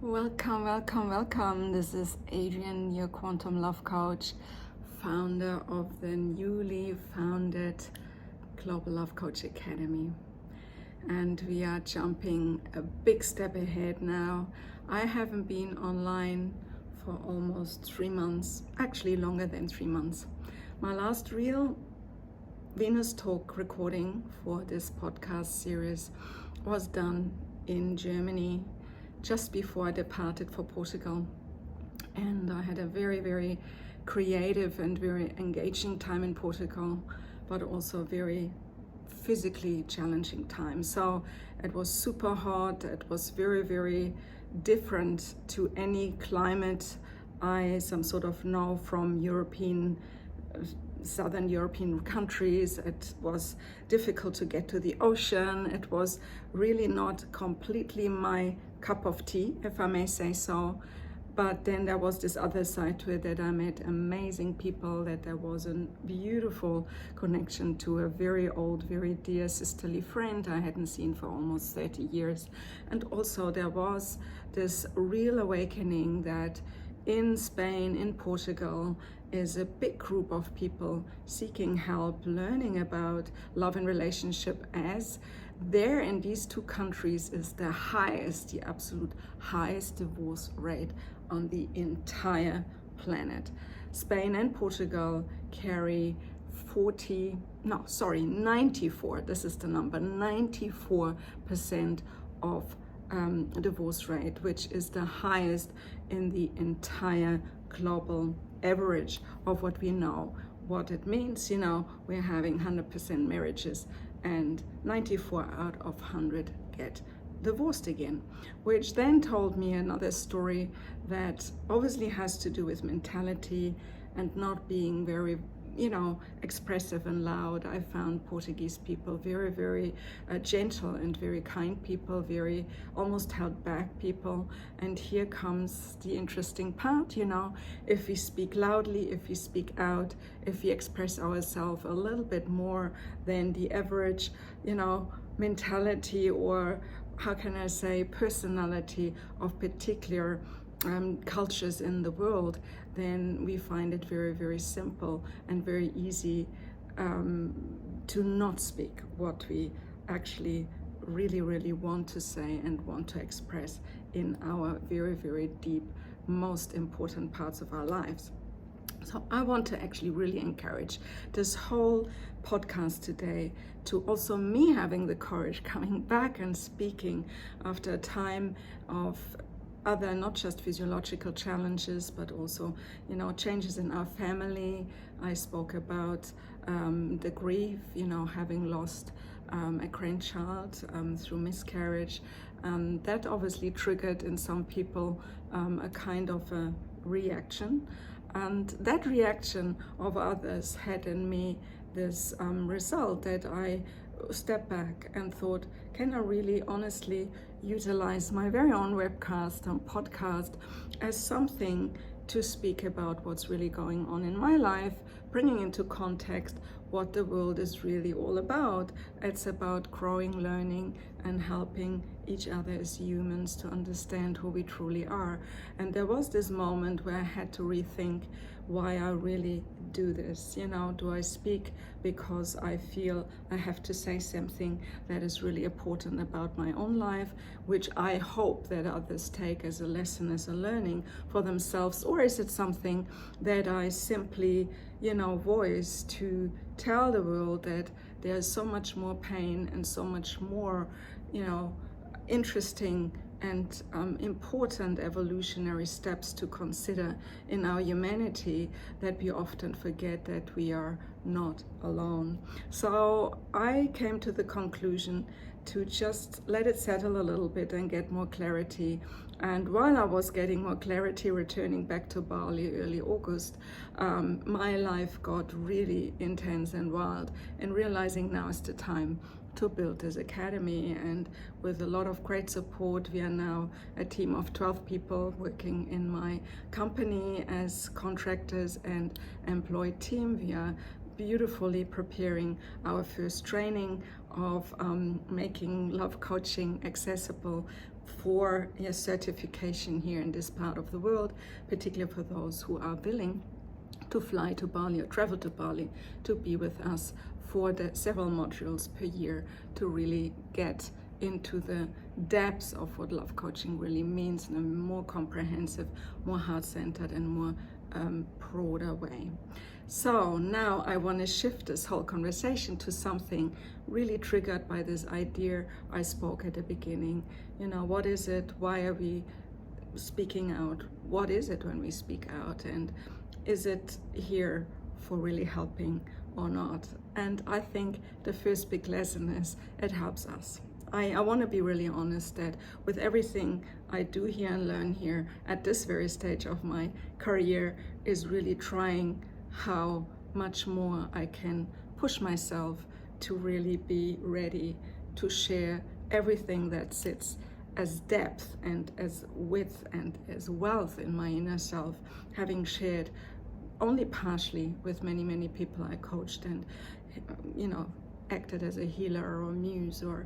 Welcome, welcome, welcome. This is Adriane, your quantum love coach, founder of the newly founded Global Love Coach Academy. And we are jumping a big step ahead now. I haven't been online for almost 3 months, actually longer than 3 months. My last real Venus talk recording for this podcast series was done in Germany just before I departed for Portugal. And I had a very, very creative and very engaging time in Portugal, but also a very physically challenging time. So it was super hot. It was very, very different to any climate I some sort of know from Southern European countries. It was difficult to get to the ocean. It was really not completely my cup of tea, if I may say so. But then there was this other side to it, that I met amazing people, that there was a beautiful connection to a very old, very dear sisterly friend I hadn't seen for almost 30 years. And also there was this real awakening that in Spain, in Portugal, is a big group of people seeking help, learning about love and relationship, as there in these two countries is the absolute highest divorce rate on the entire planet. Spain and Portugal carry 94, this is the number, 94% of divorce rate, which is the highest in the entire global average of what we know. What it means, we're having 100% marriages and 94 out of 100 get divorced again, which then told me another story that obviously has to do with mentality and not being very expressive and loud. I found Portuguese people very, very gentle and very kind people, very almost held back people. And here comes the interesting part, if we speak loudly, if we speak out, if we express ourselves a little bit more than the average, mentality, or how can I say, personality of particular cultures in the world, then we find it very, very simple and very easy to not speak what we actually really, really want to say and want to express in our very, very deep, most important parts of our lives. So I want to actually really encourage this whole podcast today to also me having the courage coming back and speaking after a time of other, not just physiological challenges, but also, changes in our family. I spoke about the grief, having lost a grandchild through miscarriage. That obviously triggered in some people a kind of a reaction. And that reaction of others had in me this result that I stepped back and thought, can I really honestly utilize my very own webcast and podcast as something to speak about what's really going on in my life, bringing into context what the world is really all about. It's about growing, learning, and helping each other as humans to understand who we truly are. And there was this moment where I had to rethink why I really do this. Do I speak because I feel I have to say something that is really important about my own life, which I hope that others take as a lesson, as a learning for themselves? Or is it something that I simply, voice to tell the world that there's so much more pain and so much more, interesting and important evolutionary steps to consider in our humanity, that we often forget that we are not alone. So I came to the conclusion to just let it settle a little bit and get more clarity. And while I was getting more clarity, returning back to Bali early August, my life got really intense and wild, and realizing now is the time to build this academy. And with a lot of great support, we are now a team of 12 people working in my company as contractors and employed team. We are beautifully preparing our first training of making love coaching accessible for a certification here in this part of the world, particularly for those who are willing to fly to Bali or travel to Bali to be with us for the several modules per year to really get into the depths of what love coaching really means in a more comprehensive, more heart-centered and more broader way. So now I want to shift this whole conversation to something really triggered by this idea I spoke at the beginning. What is it? Why are we speaking out? What is it when we speak out? And is it here for really helping or not? And I think the first big lesson is it helps us. I want to be really honest that with everything I do here and learn here at this very stage of my career is really trying how much more I can push myself to really be ready to share everything that sits as depth and as width and as wealth in my inner self, having shared only partially with many, many people I coached and, acted as a healer or muse or,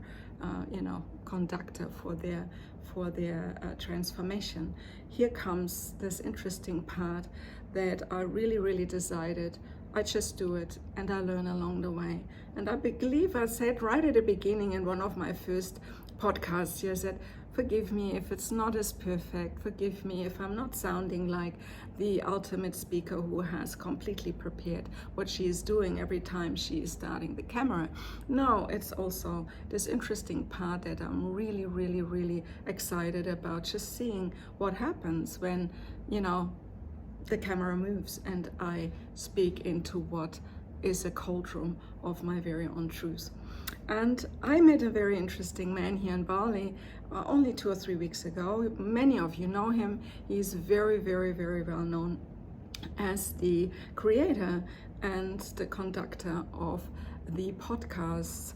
conductor for their transformation. Here comes this interesting part that I really, really decided I just do it and I learn along the way. And I believe I said right at the beginning in one of my first podcasts here that forgive me if it's not as perfect, forgive me if I'm not sounding like the ultimate speaker who has completely prepared what she is doing every time she is starting the camera. No, it's also this interesting part that I'm really, really, really excited about, just seeing what happens when, the camera moves and I speak into what is a cold room of my very own truth. And I met a very interesting man here in Bali only 2 or 3 weeks ago. Many of you know him. He's very, very, very well known as the creator and the conductor of the podcast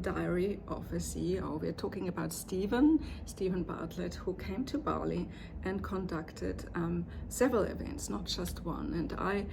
Diary of a CEO. We're talking about Stephen Bartlett, who came to Bali and conducted several events, not just one. And I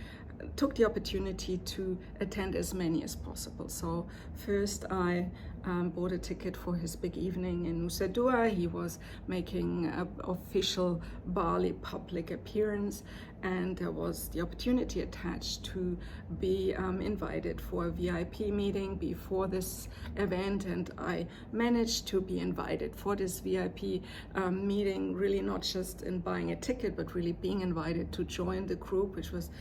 took the opportunity to attend as many as possible. So first I bought a ticket for his big evening in Nusa Dua. He was making an official Bali public appearance, and there was the opportunity attached to be invited for a VIP meeting before this event, and I managed to be invited for this VIP meeting, really not just in buying a ticket, but really being invited to join the group, which was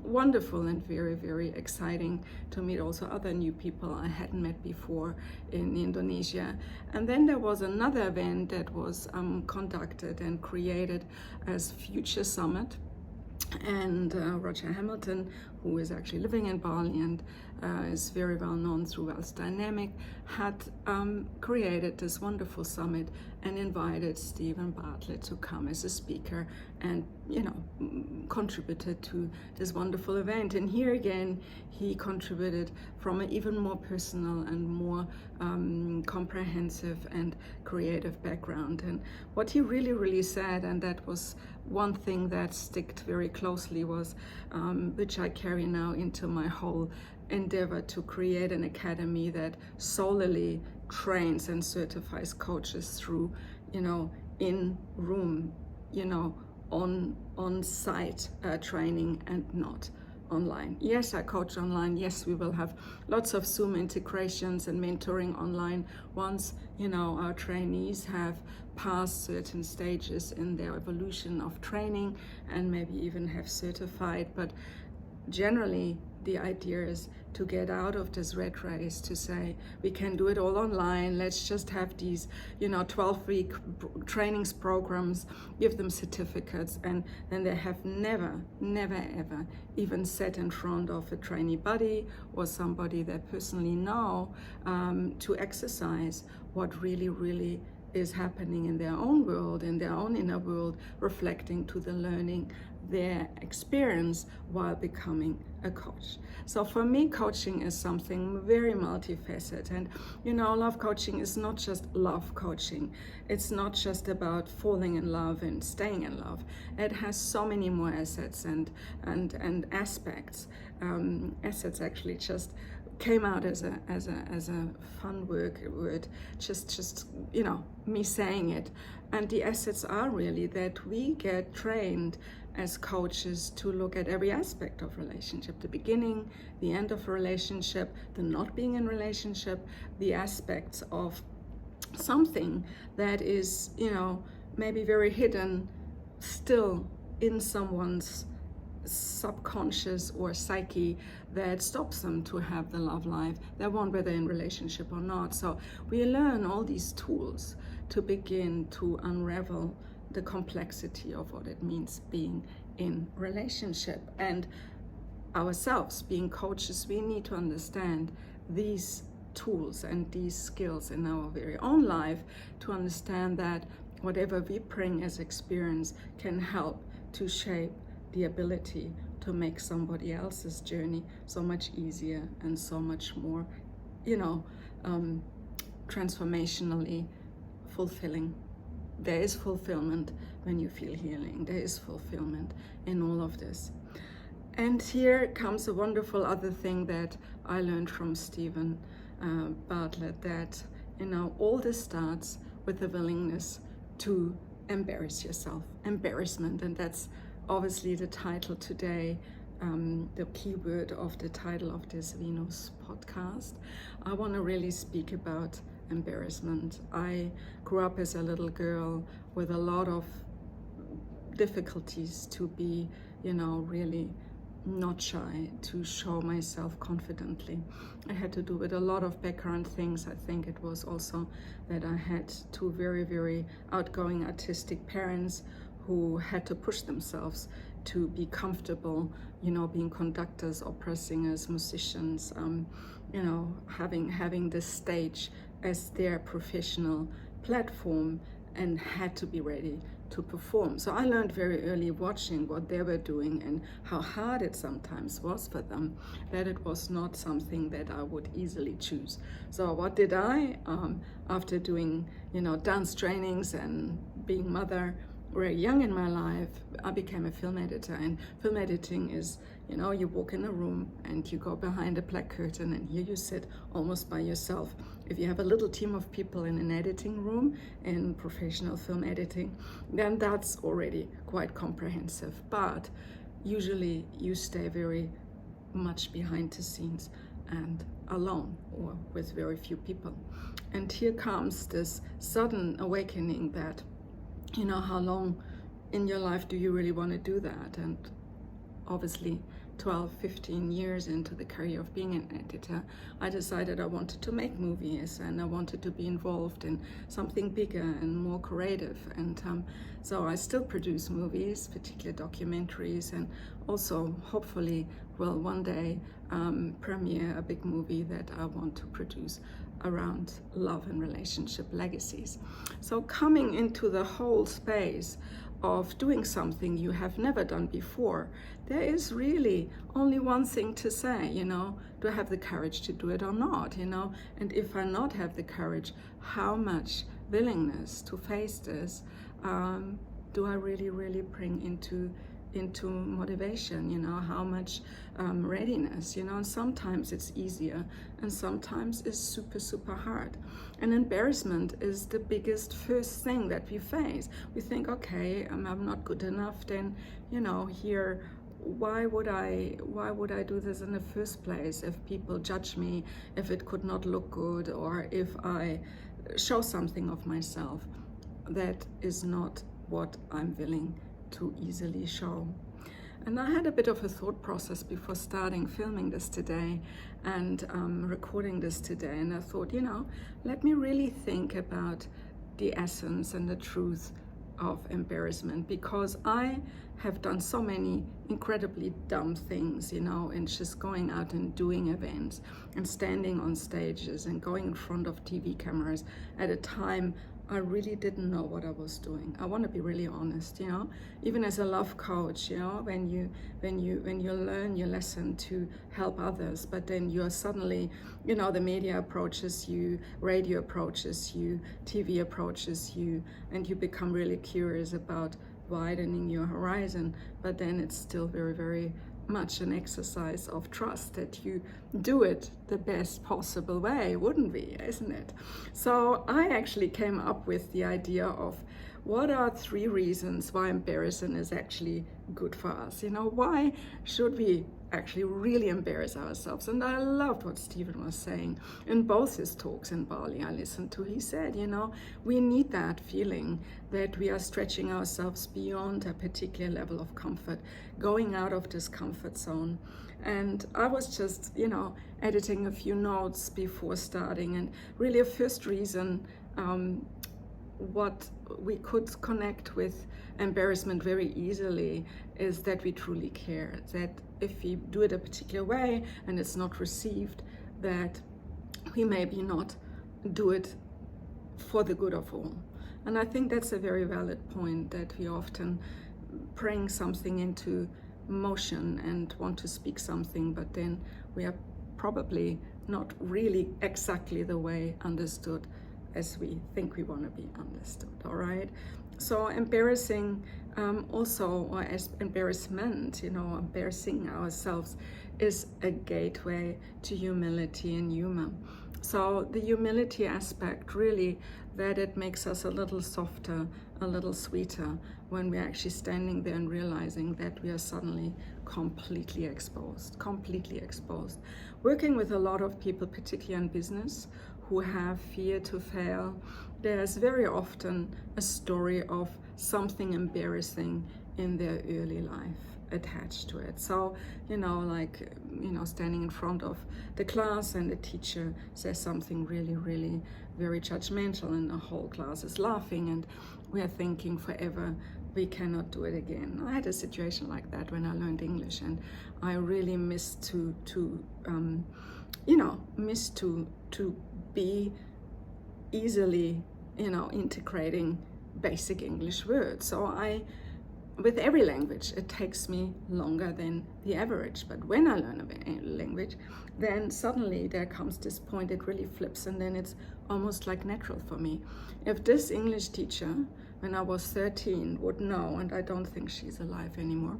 wonderful and very, very exciting to meet also other new people I hadn't met before in Indonesia. And then there was another event that was conducted and created as Future Summit. And Roger Hamilton, who is actually living in Bali and is very well known through Wealth Dynamic, had created this wonderful summit and invited Stephen Bartlett to come as a speaker and, contributed to this wonderful event. And here again, he contributed from an even more personal and more comprehensive and creative background. And what he really, really said, and that was one thing that stuck very closely, was which I carry now into my whole endeavor to create an academy that solely trains and certifies coaches through, in room, on site training and not online. Yes, I coach online. Yes, we will have lots of Zoom integrations and mentoring online once, our trainees have passed certain stages in their evolution of training and maybe even have certified. But generally, the idea is to get out of this rat race, to say we can do it all online. Let's just have these 12-week trainings programs, give them certificates, and then they have never ever even sat in front of a trainee buddy or somebody they personally know to exercise what really is happening in their own world, in their own inner world, reflecting to the learning their experience while becoming a coach. So for me, coaching is something very multifaceted. And love coaching is not just love coaching. It's not just about falling in love and staying in love. It has so many more assets and aspects. Assets actually just came out as a fun word, just me saying it. And the assets are really that we get trained as coaches to look at every aspect of relationship, the beginning, the end of a relationship, the not being in relationship, the aspects of something that is, maybe very hidden still in someone's subconscious or psyche that stops them to have the love life they want, whether in relationship or not. So we learn all these tools to begin to unravel the complexity of what it means being in relationship. And ourselves, being coaches, we need to understand these tools and these skills in our very own life to understand that whatever we bring as experience can help to shape the ability to make somebody else's journey so much easier and so much more, transformationally fulfilling. There is fulfillment when you feel healing. There is fulfillment in all of this. And here comes a wonderful other thing that I learned from Stephen Bartlett, that, all this starts with the willingness to embarrass yourself, embarrassment. And that's obviously the title today, the keyword of the title of this Venus podcast. I want to really speak about embarrassment. I grew up as a little girl with a lot of difficulties to be, really not shy, to show myself confidently. I had to do with a lot of background things. I think it was also that I had two very, very outgoing artistic parents who had to push themselves to be comfortable, being conductors, opera singers, musicians, having this stage as their professional platform, and had to be ready to perform. So I learned very early, watching what they were doing and how hard it sometimes was for them, that it was not something that I would easily choose. So what did I, after doing, dance trainings and being mother very young in my life, I became a film editor. And film editing is, you walk in a room and you go behind a black curtain, and here you sit almost by yourself. If you have a little team of people in an editing room in professional film editing, then that's already quite comprehensive. But usually you stay very much behind the scenes and alone, or with very few people. And here comes this sudden awakening that, how long in your life do you really want to do that? And obviously 12, 15 years into the career of being an editor, I decided I wanted to make movies, and I wanted to be involved in something bigger and more creative. And so I still produce movies, particularly documentaries, and also hopefully will one day premiere a big movie that I want to produce around love and relationship legacies. So coming into the whole space of doing something you have never done before, there is really only one thing to say, do I have the courage to do it or not, and if I not have the courage, how much willingness to face this do I really bring into motivation, how much readiness, and sometimes it's easier and sometimes it's super hard. And embarrassment is the biggest first thing that we face. We think, okay, I'm not good enough, then, here, why would I do this in the first place if people judge me, if it could not look good, or if I show something of myself that is not what I'm willing to easily show. And I had a bit of a thought process before starting filming this today and recording this today, and I thought, let me really think about the essence and the truth of embarrassment, because I have done so many incredibly dumb things, and just going out and doing events and standing on stages and going in front of TV cameras at a time I really didn't know what I was doing. I want to be really honest, even as a love coach, when you learn your lesson to help others, but then you're suddenly, the media approaches you, radio approaches you, TV approaches you, and you become really curious about widening your horizon, but then it's still very, very much an exercise of trust that you do it the best possible way, wouldn't we, isn't it? So I actually came up with the idea of what are 3 reasons why embarrassment is actually good for us. Why should we actually really embarrass ourselves? And I loved what Stephen was saying in both his talks in Bali I listened to. He said, we need that feeling that we are stretching ourselves beyond a particular level of comfort, going out of this comfort zone. And I was just, editing a few notes before starting, and really a first reason what we could connect with embarrassment very easily is that we truly care, that if we do it a particular way and it's not received, that we maybe not do it for the good of all. And I think that's a very valid point, that we often bring something into motion and want to speak something, but then we are probably not really exactly the way understood as we think we want to be understood. All right, so embarrassing also, or as embarrassment, embarrassing ourselves is a gateway to humility and humor. So the humility aspect, really, that it makes us a little softer, a little sweeter when we're actually standing there and realizing that we are suddenly completely exposed. Working with a lot of people, particularly in business, who have fear to fail, there's very often a story of something embarrassing in their early life attached to it. So, standing in front of the class and the teacher says something really, really very judgmental, and the whole class is laughing, and we are thinking forever we cannot do it again. I had a situation like that when I learned English, and I really missed to be easily, integrating basic English words. So with every language, it takes me longer than the average. But when I learn a language, then suddenly there comes this point, it really flips, and then it's almost like natural for me. If this English teacher, when I was 13, would know, and I don't think she's alive anymore,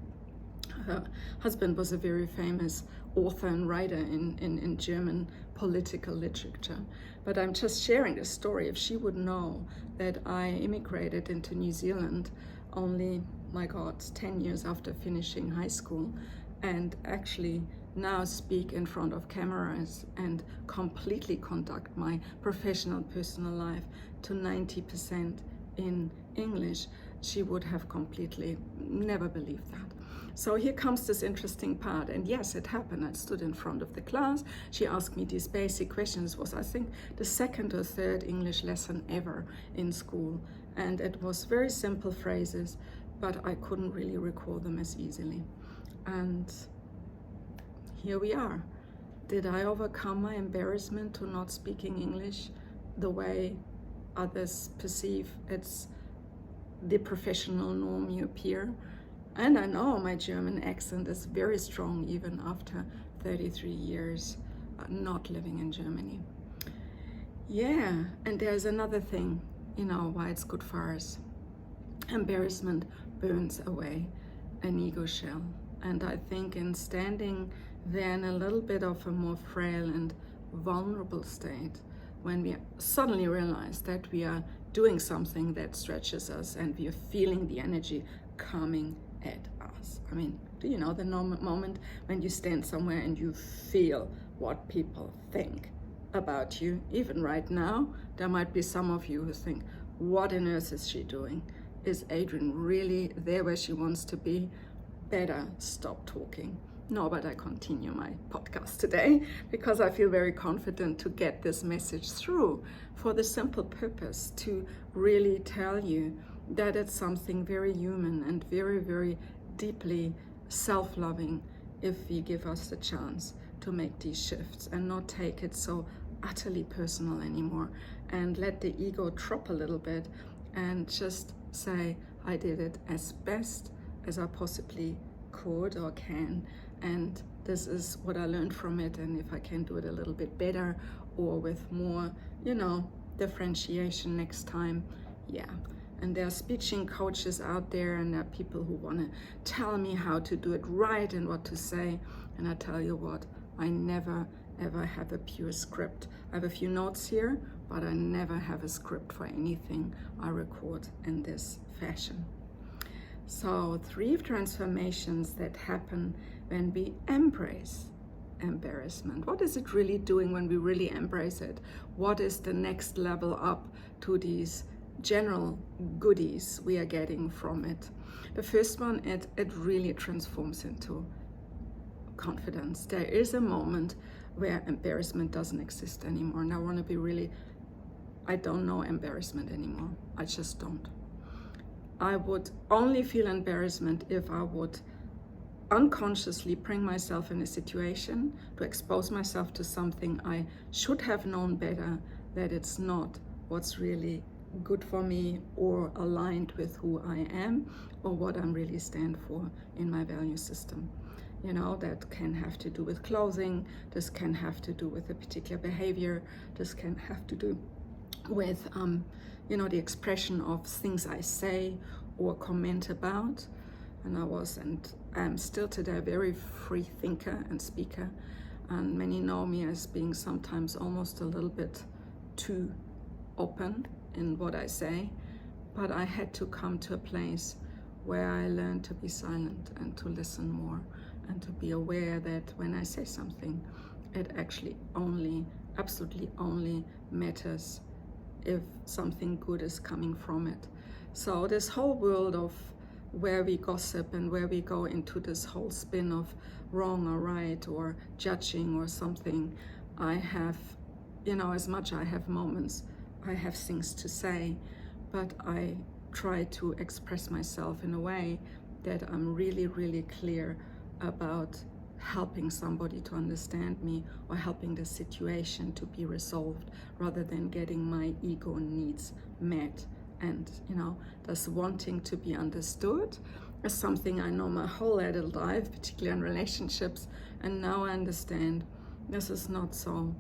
her husband was a very famous author and writer in German political literature. But I'm just sharing this story. If she would know that I immigrated into New Zealand only, 10 years after finishing high school, and actually now speak in front of cameras and completely conduct my professional, personal life to 90% in English, she would have completely never believed that. So here comes this interesting part, and yes, it happened. I stood in front of the class. She asked me these basic questions. It was, I think, the 2nd or 3rd English lesson ever in school, and it was very simple phrases, but I couldn't really recall them as easily. And here we are. Did I overcome my embarrassment to not speaking English the way others perceive it's the professional norm you appear? And I know my German accent is very strong even after 33 years not living in Germany. Yeah, and there's another thing, why it's good for us. Embarrassment burns away an ego shell. And I think in standing there in a little bit of a more frail and vulnerable state, when we suddenly realize that we are doing something that stretches us and we are feeling the energy coming at us. I mean, do you know the moment when you stand somewhere and you feel what people think about you? Even right now, there might be some of you who think, what on earth is she doing? Is Adriane really there where she wants to be? Better stop talking. No, but I continue my podcast today because I feel very confident to get this message through for the simple purpose to really tell you that it's something very human and very, very deeply self-loving if we give us the chance to make these shifts and not take it so utterly personal anymore, and let the ego drop a little bit and just say, I did it as best as I possibly could or can, and this is what I learned from it, and if I can do it a little bit better or with more, differentiation next time, yeah. And there are speaking coaches out there, and there are people who want to tell me how to do it right and what to say. And I tell you what, I never ever have a pure script. I have a few notes here, but I never have a script for anything I record in this fashion. So 3 transformations that happen when we embrace embarrassment. What is it really doing when we really embrace it? What is the next level up to these general goodies we are getting from it? The first one, it really transforms into confidence. There is a moment where embarrassment doesn't exist anymore. And I want to be really, I don't know embarrassment anymore. I just don't. I would only feel embarrassment if I would unconsciously bring myself in a situation to expose myself to something I should have known better, that it's not what's really good for me or aligned with who I am or what I'm really stand for in my value system. You know, that can have to do with clothing, this can have to do with a particular behavior, this can have to do with, you know, the expression of things I say or comment about. And I was and am still today a very free thinker and speaker. And many know me as being sometimes almost a little bit too open in what I say. But I had to come to a place where I learned to be silent and to listen more, and to be aware that when I say something, it actually only, absolutely only matters if something good is coming from it. So this whole world of where we gossip and where we go into this whole spin of wrong or right or judging or something, I have, you know, as much I have moments, I have things to say, but I try to express myself in a way that I'm really, really clear about helping somebody to understand me or helping the situation to be resolved, rather than getting my ego needs met. And, you know, this wanting to be understood is something I know my whole adult life, particularly in relationships. And now I understand this is not so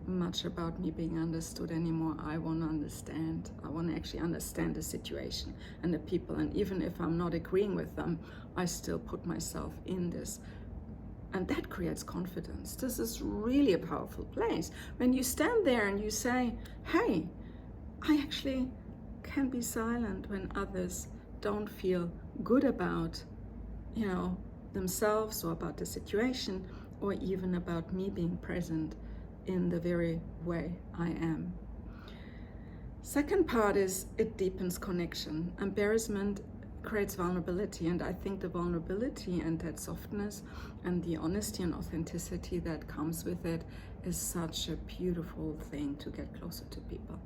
much about me being understood anymore. I want to understand. I want to actually understand the situation and the people. And even if I'm not agreeing with them, I still put myself in this. And that creates confidence. This is really a powerful place. When you stand there and you say, hey, I actually can be silent when others don't feel good about, you know, themselves or about the situation, or even about me being present in the very way I am. Second part is it deepens connection. Embarrassment creates vulnerability, and I think the vulnerability and that softness and the honesty and authenticity that comes with it is such a beautiful thing to get closer to people.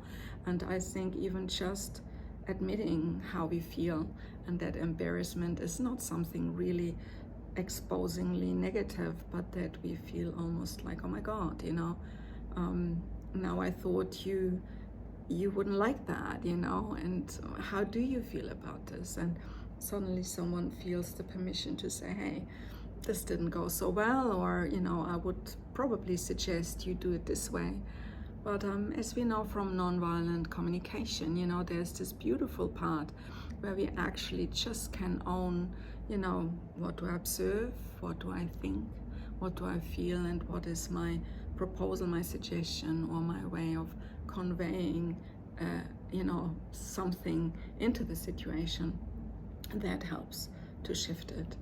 And I think even just admitting how we feel, and that embarrassment is not something really exposingly negative, but that we feel almost like, oh my God, you know, now I thought you wouldn't like that, you know, and how do you feel about this? And suddenly someone feels the permission to say, hey, this didn't go so well, or, you know, I would probably suggest you do it this way. But as we know from nonviolent communication, you know, there's this beautiful part where we actually just can own, you know, what do I observe, what do I think, what do I feel, and what is my proposal, my suggestion, or my way of conveying, you know, something into the situation that helps to shift it.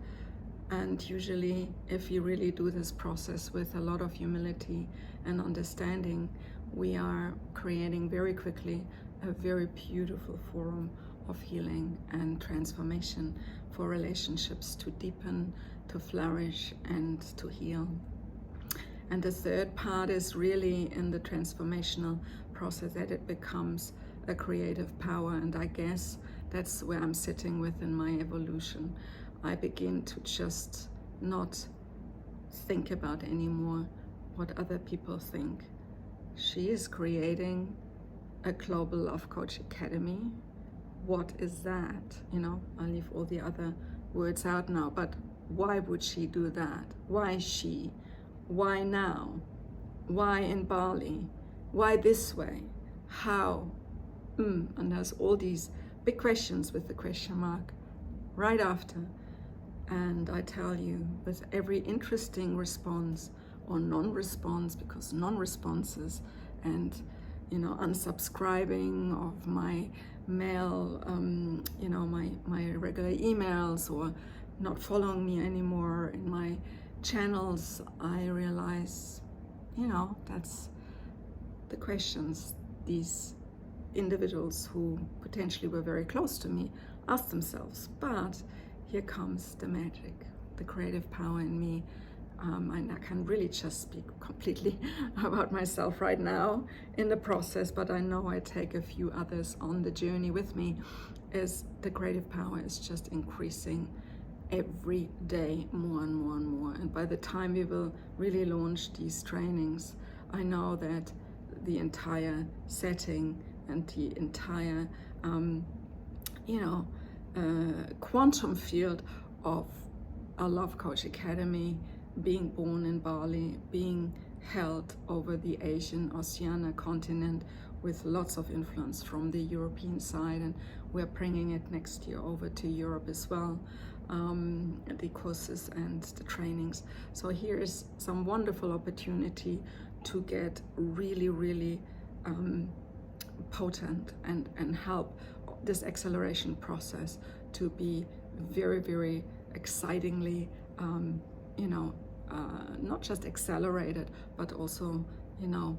And usually, if you really do this process with a lot of humility and understanding, we are creating very quickly a very beautiful forum of healing and transformation for relationships to deepen, to flourish, and to heal. And the third part is really in the transformational process, that it becomes a creative power. And I guess that's where I'm sitting within my evolution. I begin to just not think about anymore what other people think. She is creating a global love coach academy. What is that? You know, I'll leave all the other words out now, but why would she do that? Why she? Why now? Why in Bali? Why this way? How? And there's all these big questions with the question mark right after. And I tell you, with every interesting response or non-response, because non-responses and, you know, unsubscribing of my mail, you know, my regular emails, or not following me anymore in my channels, I realize, you know, that's the questions these individuals who potentially were very close to me asked themselves. But here comes the magic, the creative power in me. And I can really just speak completely about myself right now in the process, but I know I take a few others on the journey with me, is the creative power is just increasing every day more and more and more. And by the time we will really launch these trainings, I know that the entire setting and the entire, you know, quantum field of our Love Coach Academy being born in Bali, being held over the Asian Oceania continent with lots of influence from the European side, and we're bringing it next year over to Europe as well, the courses and the trainings. So here is some wonderful opportunity to get really, really potent and help this acceleration process to be very, very excitingly, you know, not just accelerated, but also, you know,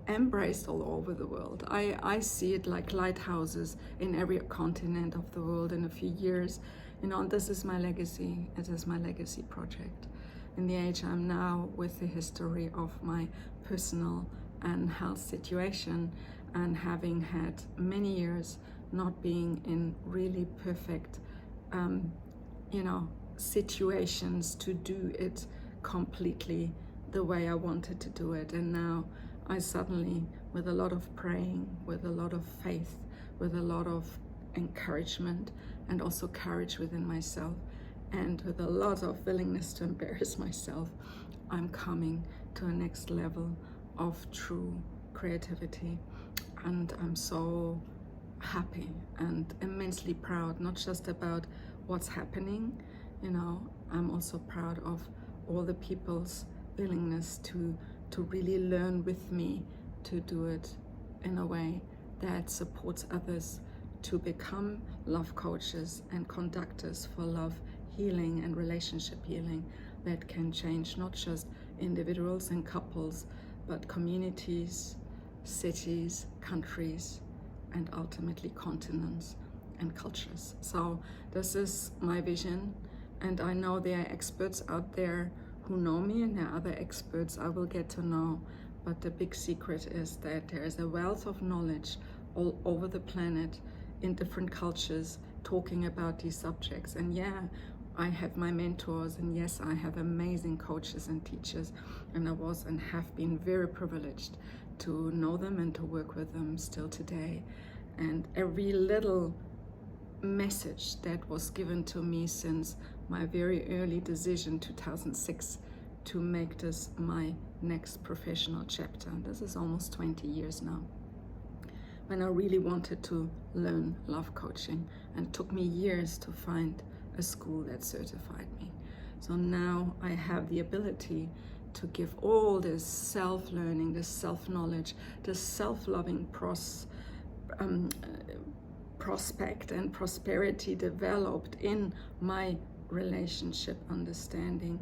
embraced all over the world. I see it like lighthouses in every continent of the world in a few years, you know, and this is my legacy. It is my legacy project. In the age I'm now, with the history of my personal and health situation, and having had many years not being in really perfect, you know, situations to do it completely the way I wanted to do it. And now I suddenly, with a lot of praying, with a lot of faith, with a lot of encouragement, and also courage within myself, and with a lot of willingness to embarrass myself, I'm coming to a next level of true creativity. And I'm so happy and immensely proud, not just about what's happening, you know, I'm also proud of all the people's willingness to really learn with me, to do it in a way that supports others to become love coaches and conductors for love healing and relationship healing that can change not just individuals and couples, but communities, cities, countries, and ultimately continents and cultures. So this is my vision, and I know there are experts out there who know me, and there are other experts I will get to know, but the big secret is that there is a wealth of knowledge all over the planet in different cultures talking about these subjects. And yeah, I have my mentors, and yes, I have amazing coaches and teachers, and I was and have been very privileged to know them and to work with them still today. And every little message that was given to me since my very early decision, 2006, to make this my next professional chapter. This is almost 20 years now, when I really wanted to learn love coaching, and it took me years to find a school that certified me. So now I have the ability to give all this self-learning, this self-knowledge, this self-loving prospect and prosperity developed in my relationship understanding.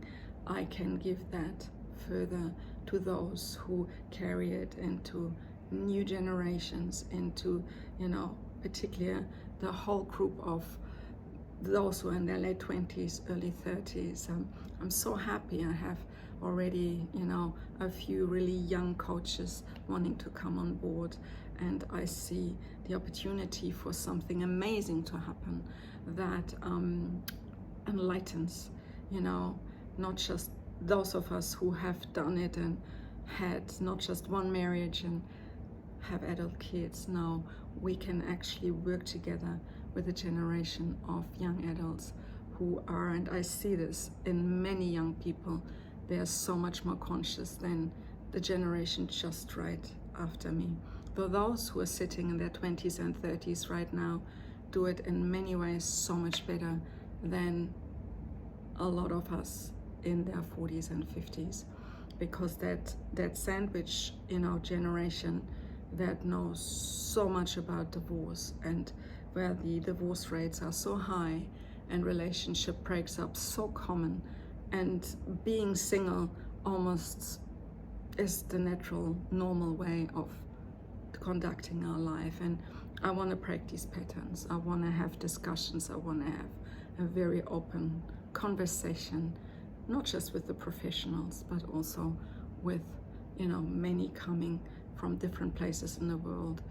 I can give that further to those who carry it into new generations, into, you know, particularly the whole group of those who are in their late 20s, early 30s. I'm so happy. I have already, you know, a few really young coaches wanting to come on board, and I see the opportunity for something amazing to happen that enlightens, you know, not just those of us who have done it and had not just one marriage and have adult kids. Now we can actually work together with a generation of young adults who are, and I see this in many young people, they are so much more conscious than the generation just right after me. though those who are sitting in their 20s and 30s right now do it in many ways so much better than a lot of us in their 40s and 50s, because that sandwich in our generation that knows so much about divorce, and where the divorce rates are so high and relationship breaks up so common, and being single almost is the natural, normal way of conducting our life. And I want to break these patterns. I want to have discussions. I want to have a very open conversation, not just with the professionals, but also with, many coming from different places in the world,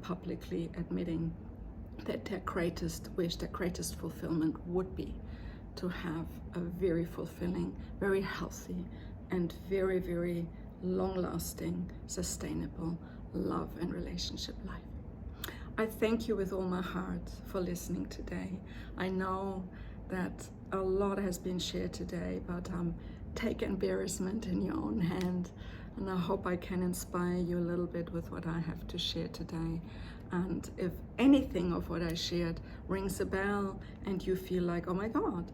publicly admitting that their greatest wish, their greatest fulfillment would be to have a very fulfilling, very healthy, and very, very long-lasting, sustainable love and relationship life. I thank you with all my heart for listening today. I know that a lot has been shared today, but take embarrassment in your own hand, and I hope I can inspire you a little bit with what I have to share today. And if anything of what I shared rings a bell and you feel like, oh my God,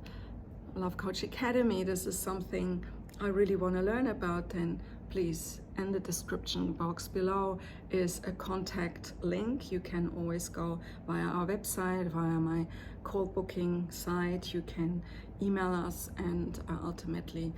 Love Coach Academy, this is something I really want to learn about, then please, in the description box below is a contact link. You can always go via our website, via my call booking site. You can email us and ultimately,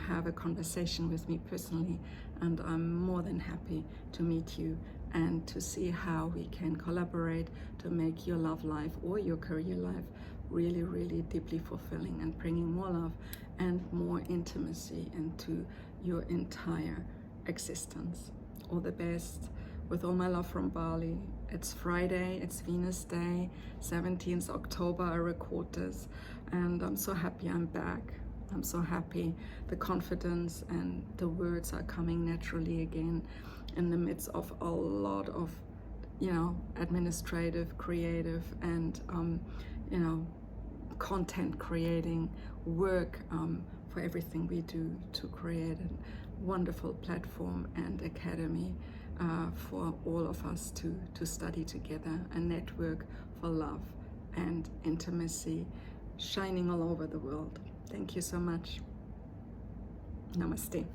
have a conversation with me personally. And I'm more than happy to meet you and to see how we can collaborate to make your love life or your career life really, really deeply fulfilling and bringing more love and more intimacy into your entire existence. All the best, with all my love from Bali. It's Friday, it's Venus Day, 17th October, I record this, and I'm so happy I'm back. I'm so happy the confidence and the words are coming naturally again in the midst of a lot of, administrative, creative, and, content creating work for everything we do to create a wonderful platform and academy for all of us to study together, a network for love and intimacy shining all over the world. Thank you so much. Namaste.